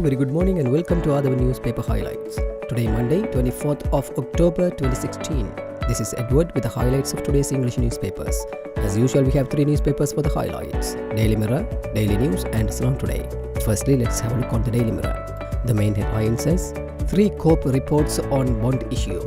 very good morning and welcome to Athavan newspaper highlights. Today Monday, 24th of October 2016. This is Edward with the highlights of today's English newspapers. As usual, we have three newspapers for the highlights: Daily Mirror, Daily News and Ceylon Today. Firstly, let's have a look on the Daily Mirror. The main headline says, 3 COPE reports on bond issue.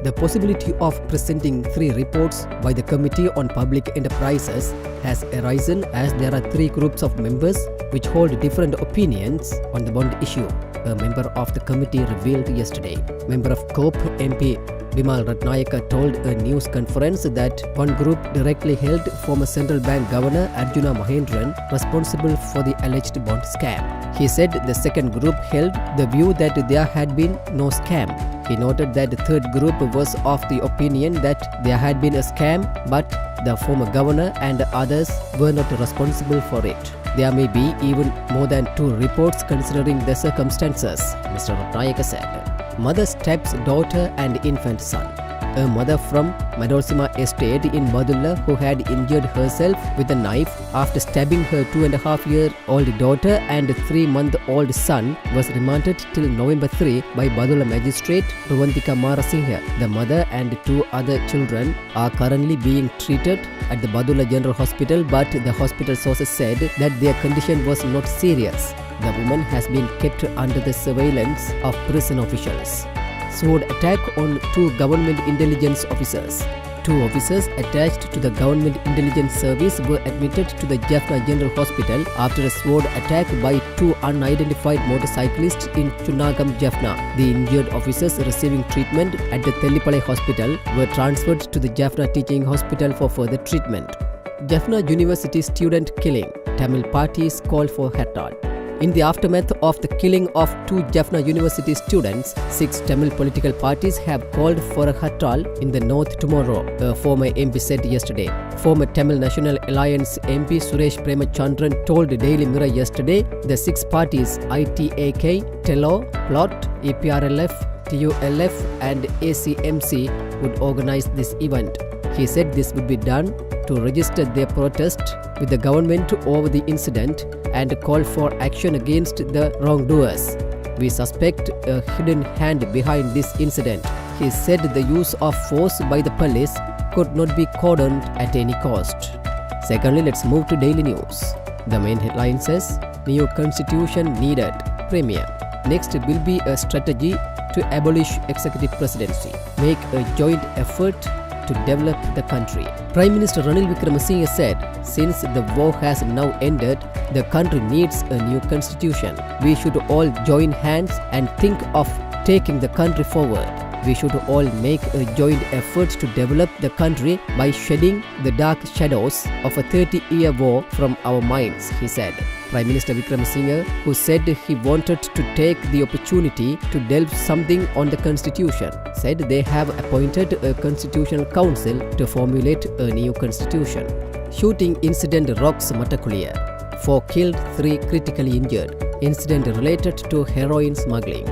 The possibility of presenting 3 reports by the Committee on Public Enterprises has arisen as there are 3 groups of members which hold different opinions on the bond issue, a member of the committee revealed yesterday. Member of COPE MP Bimal Ratnayaka told a news conference that one group directly held former central bank governor Arjuna Mahendran responsible for the alleged bond scam. He said the second group held the view that there had been no scam. He noted that the third group was of the opinion that there had been a scam, but the former governor and others were not responsible for it. There may be even more than 2 reports considering the circumstances, Mr. Ratnayaka said. Mother stabs daughter and infant son. A mother from Madolsima estate in Badulla who had injured herself with a knife after stabbing her 2.5-year-old daughter and 3-month-old son was remanded till November 3 by Badulla magistrate Ruvantika Marasinghe. The mother and 2 other children are currently being treated at the Badulla General Hospital, but the hospital sources said that their condition was not serious. The woman has been kept under the surveillance of prison officials. Sword attack on 2 government intelligence officers. 2 officers attached to the government intelligence service were admitted to the Jaffna General Hospital after a sword attack by 2 unidentified motorcyclists in Chunagam, Jaffna. The injured officers receiving treatment at the Tellipalai Hospital were transferred to the Jaffna Teaching Hospital for further treatment. Jaffna University student killing. Tamil parties call for Hartal. In the aftermath of the killing of 2 Jaffna University students, 6 Tamil political parties have called for a Hartal in the north tomorrow, a former MP said yesterday. Former Tamil National Alliance MP Suresh Premachandran told Daily Mirror yesterday the 6 parties ITAK, TELO, PLOT, EPRLF, TULF and ACMC would organize this event. He said this would be done to register their protest with the government over the incident and call for action against the wrongdoers. We suspect a hidden hand behind this incident. He said the use of force by the police could not be cordoned at any cost. Secondly, let's move to Daily News. The main headline says, New Constitution needed. Premier. Next will be a strategy to abolish executive presidency. Make a joint effort to develop the country. Prime Minister Ranil Wickremesinghe said, since the war has now ended, the country needs a new constitution. We should all join hands and think of taking the country forward. We should all make a joint effort to develop the country by shedding the dark shadows of a 30-year war from our minds, he said. Prime Minister Wickremesinghe, who said he wanted to take the opportunity to delve something on the constitution, said they have appointed a constitutional council to formulate a new constitution. Shooting incident rocks Mattakuliya. 4 killed, 3 critically injured. Incident related to heroin smuggling.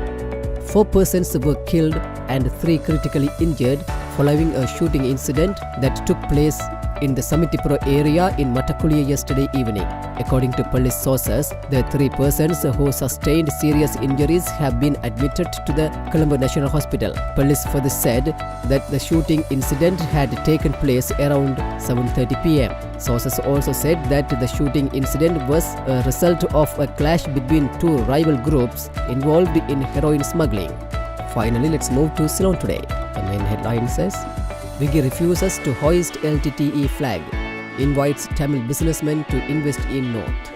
4 persons were killed and 3 critically injured following a shooting incident that took place in the Samitipura area in Mattakuliya yesterday evening. According to police sources, the 3 persons who sustained serious injuries have been admitted to the Colombo National Hospital. Police further said that the shooting incident had taken place around 7:30 p.m. Sources also said that the shooting incident was a result of a clash between 2 rival groups involved in heroin smuggling. Finally, let's move to Ceylon Today. The main headline says, Wiggy refuses to hoist LTTE flag, invites Tamil businessmen to invest in North.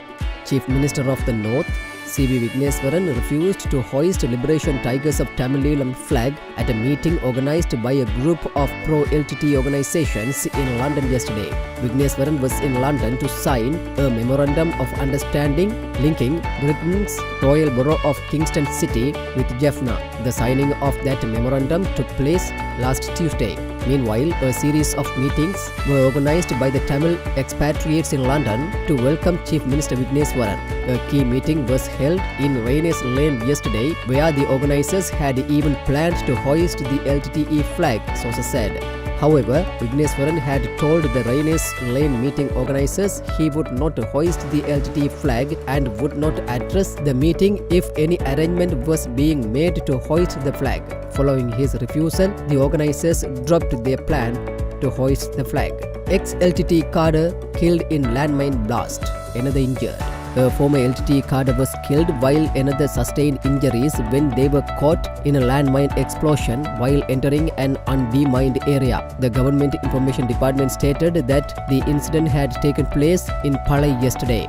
Chief Minister of the North, C.V. Vigneswaran, refused to hoist Liberation Tigers of Tamil Eelam flag at a meeting organized by a group of pro-LTT organizations in London yesterday. Vigneswaran was in London to sign a memorandum of understanding linking Britain's Royal Borough of Kingston City with Jaffna. The signing of that memorandum took place last Tuesday. Meanwhile, a series of meetings were organized by the Tamil expatriates in London to welcome Chief Minister Vigneswaran. A key meeting was held in Rainers Lane yesterday, where the organizers had even planned to hoist the LTTE flag, sources said. However, Vigneswaran had told the Rainers Lane meeting organizers he would not hoist the LTT flag and would not address the meeting if any arrangement was being made to hoist the flag. Following his refusal, the organizers dropped their plan to hoist the flag. Ex-LTT Carter killed in landmine blast, another injured. A former LTT Carter was killed while another sustained injuries when they were caught in a landmine explosion while entering an undemined area. The Government Information Department stated that the incident had taken place in Palai yesterday.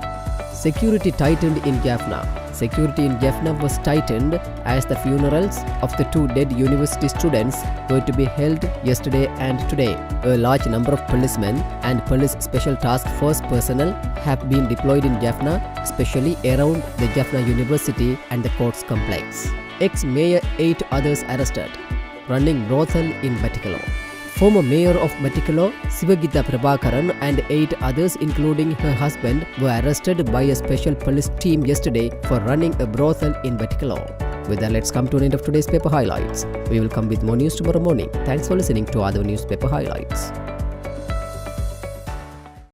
Security tightened in Jaffna. Security in Jaffna was tightened as the funerals of the two dead university students were to be held yesterday and today. A large number of policemen and police special task force personnel have been deployed in Jaffna, especially around the Jaffna University and the courts complex. Ex-mayor 8 others arrested. Running brothel in Batticaloa. Former mayor of Batticaloa, Sivagita Prabhakaran, and 8 others including her husband were arrested by a special police team yesterday for running a brothel in Batticaloa. With that, let's come to an end of today's paper highlights. We will come with more news tomorrow morning. Thanks for listening to other newspaper highlights.